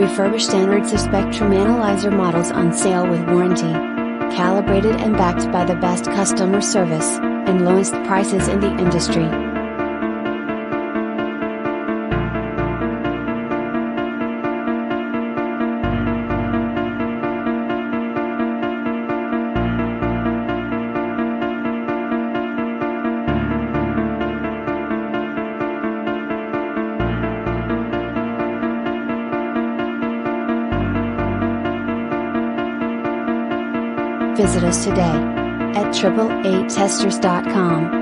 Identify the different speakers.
Speaker 1: Refurbished Anritsu Spectrum Analyzer models on sale with warranty. Calibrated and backed by the best customer service, and lowest prices in the industry. Visit us today at AAAATesters.com.